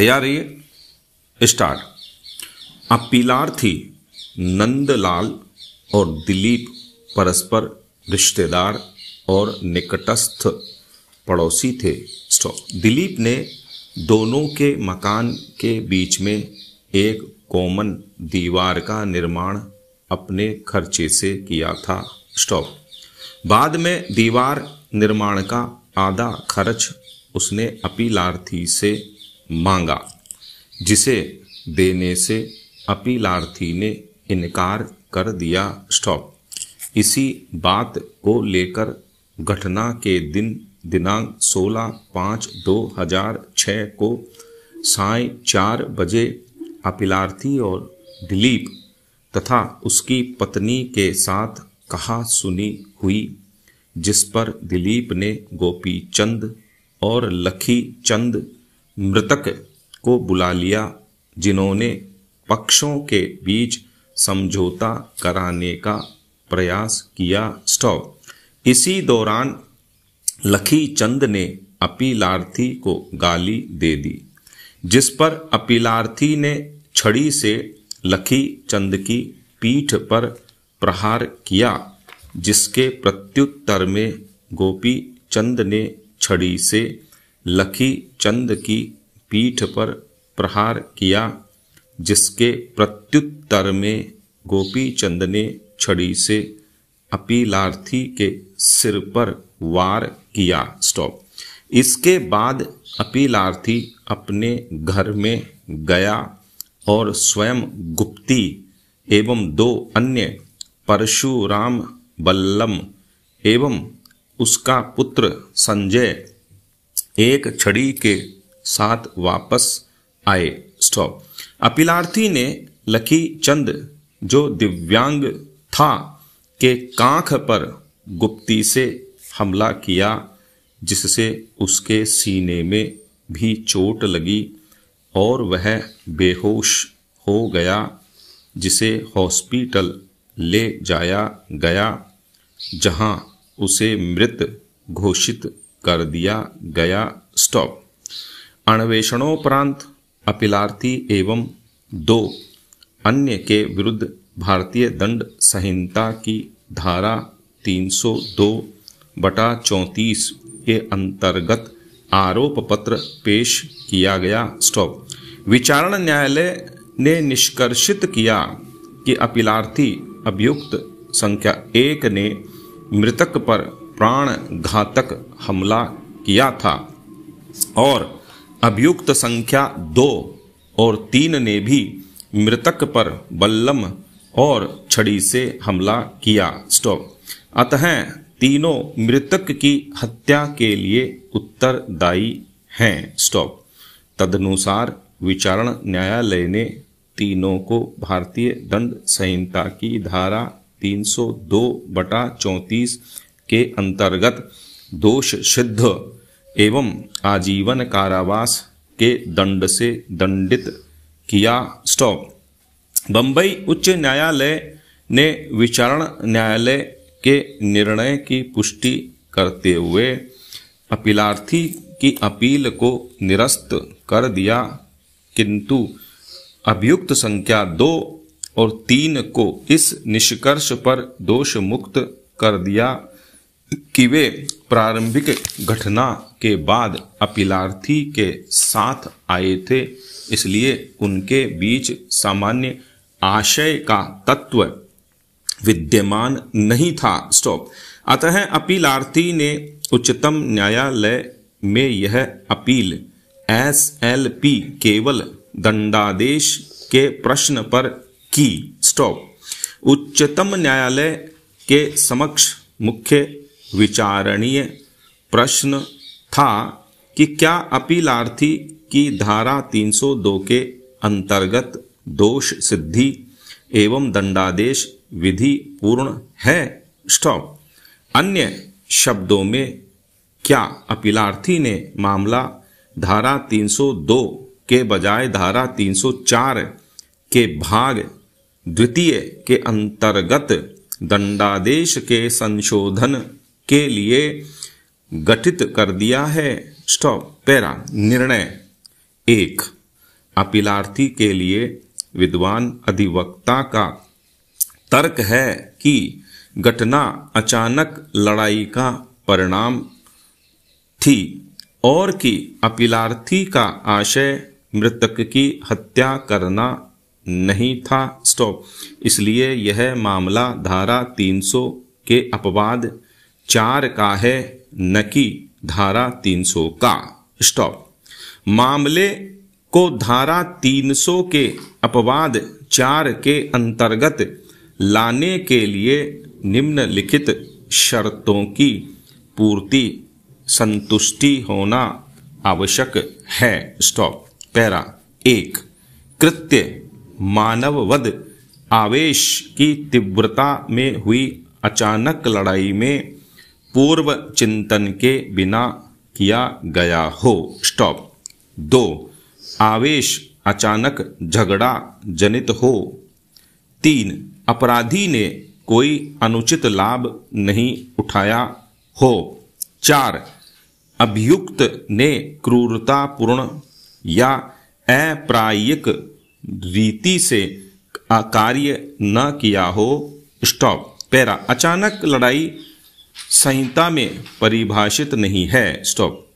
तैयार रहिए। स्टार्ट। अपीलार्थी नंदलाल और दिलीप परस्पर रिश्तेदार और निकटस्थ पड़ोसी थे। स्टॉप। दिलीप ने दोनों के मकान के बीच में एक कॉमन दीवार का निर्माण अपने खर्चे से किया था। स्टॉप। बाद में दीवार निर्माण का आधा खर्च उसने अपीलार्थी से मांगा, जिसे देने से अपीलार्थी ने इनकार कर दिया। स्टॉप। इसी बात को लेकर घटना के दिन दिनांक 16/5/2006 को सायं 4 बजे अपीलार्थी और दिलीप तथा उसकी पत्नी के साथ कहा सुनी हुई, जिस पर दिलीप ने गोपी चंद और लखी चंद मृतक को बुला लिया, जिन्होंने पक्षों के बीच समझौता कराने का प्रयास किया। स्टॉप। इसी दौरान लखी चंद ने अपीलार्थी को गाली दे दी, जिस पर अपीलार्थी ने छड़ी से लखी चंद की पीठ पर प्रहार किया, जिसके प्रत्युत्तर में गोपी चंद ने छड़ी से लखी चंद की पीठ पर प्रहार किया, जिसके प्रत्युत्तर में गोपी चंद ने छड़ी से अपीलार्थी के सिर पर वार किया। स्टॉप। इसके बाद अपीलार्थी अपने घर में गया और स्वयं गुप्ती एवं 2 अन्य परशुराम बल्लम एवं उसका पुत्र संजय एक छड़ी के साथ वापस आए। स्टॉप। अपीलार्थी ने लखी चंद, जो दिव्यांग था, के कांख पर गुप्ती से हमला किया, जिससे उसके सीने में भी चोट लगी और वह बेहोश हो गया, जिसे हॉस्पिटल ले जाया गया, जहां उसे मृत घोषित कर दिया गया। स्टॉप। अन्वेषणोपरांत अपीलार्थी एवं 2 अन्य के विरुद्ध भारतीय दंड संहिता की धारा 302/34 के अंतर्गत आरोप पत्र पेश किया गया। स्टॉप। विचारण न्यायालय ने निष्कर्षित किया कि अपीलार्थी अभियुक्त संख्या 1 ने मृतक पर प्राणघातक हमला किया था और अभियुक्त संख्या 2 और 3 ने भी मृतक पर बल्लम और छड़ी से हमला किया। स्टॉप। अतः तीनों मृतक की हत्या के लिए उत्तरदायी हैं। स्टॉप। तदनुसार विचारण न्यायालय ने तीनों को भारतीय दंड संहिता की धारा 302/34 के अंतर्गत दोष सिद्ध एवं आजीवन कारावास के दंड से दंडित किया। स्टॉप। बंबई उच्च न्यायालय ने विचारण न्यायालय के निर्णय की पुष्टि करते हुए अपीलार्थी की अपील को निरस्त कर दिया, किंतु अभियुक्त संख्या 2 और 3 को इस निष्कर्ष पर दोष मुक्त कर दिया कि वे प्रारंभिक घटना के बाद अपीलार्थी के साथ आए थे, इसलिए उनके बीच सामान्य आशय का तत्व विद्यमान नहीं था। स्टॉप। अतः अपीलार्थी ने उच्चतम न्यायालय में यह अपील SLP केवल दंडादेश के प्रश्न पर की। स्टॉप। उच्चतम न्यायालय के समक्ष मुख्य विचारणीय प्रश्न था कि क्या अपीलार्थी की धारा 302 के अंतर्गत दोष सिद्धि एवं दंडादेश विधि पूर्ण है। स्टॉप। अन्य शब्दों में, क्या अपीलार्थी ने मामला धारा 302 के बजाय धारा 304 के भाग 2 के अंतर्गत दंडादेश के संशोधन के लिए गठित कर दिया है। स्टॉप। पैरा। निर्णय 1। अपीलार्थी के लिए विद्वान अधिवक्ता का तर्क है कि घटना अचानक लड़ाई का परिणाम थी और कि अपीलार्थी का आशय मृतक की हत्या करना नहीं था। स्टॉप। इसलिए यह मामला धारा 300 के अपवाद 4 का है, न कि धारा 300 का। स्टॉप। मामले को धारा 300 के अपवाद 4 के अंतर्गत लाने के लिए निम्नलिखित शर्तों की पूर्ति संतुष्टि होना आवश्यक है। स्टॉप। पैरा 1। कृत्य मानववध आवेश की तीव्रता में हुई अचानक लड़ाई में पूर्व चिंतन के बिना किया गया हो। स्टॉप। 2। आवेश अचानक झगड़ा जनित हो। 3। अपराधी ने कोई अनुचित लाभ नहीं उठाया हो। 4। अभियुक्त ने क्रूरतापूर्ण या अप्रायिक रीति से कार्य न किया हो। स्टॉप। पैरा अचानक लड़ाई संहिता में परिभाषित नहीं है। स्टॉप।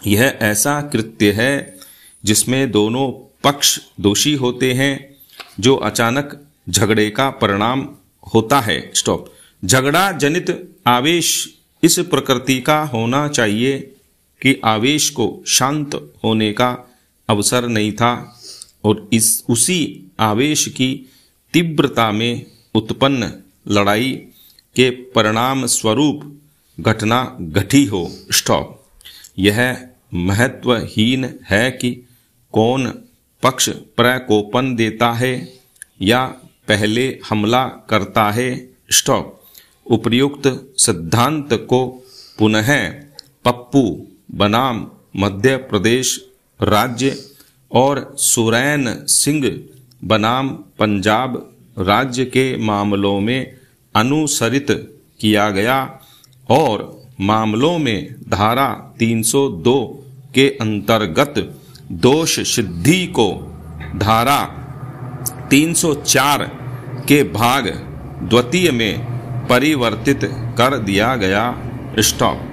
यह ऐसा कृत्य है जिसमें दोनों पक्ष दोषी होते हैं, जो अचानक झगड़े का परिणाम होता है। स्टॉप। झगड़ा जनित आवेश इस प्रकृति का होना चाहिए कि आवेश को शांत होने का अवसर नहीं था और उसी आवेश की तीव्रता में उत्पन्न लड़ाई के परिणाम स्वरूप घटना घटी हो। स्टॉप। यह महत्वहीन है कि कौन पक्ष प्रकोपन देता है या पहले हमला करता है। स्टॉप। उपर्युक्त सिद्धांत को पुनः पप्पू बनाम मध्य प्रदेश राज्य और सुरैन सिंह बनाम पंजाब राज्य के मामलों में अनुसरित किया गया और मामलों में धारा 302 के अंतर्गत दोष सिद्धि को धारा 304 के भाग द्वितीय में परिवर्तित कर दिया गया। स्टॉप।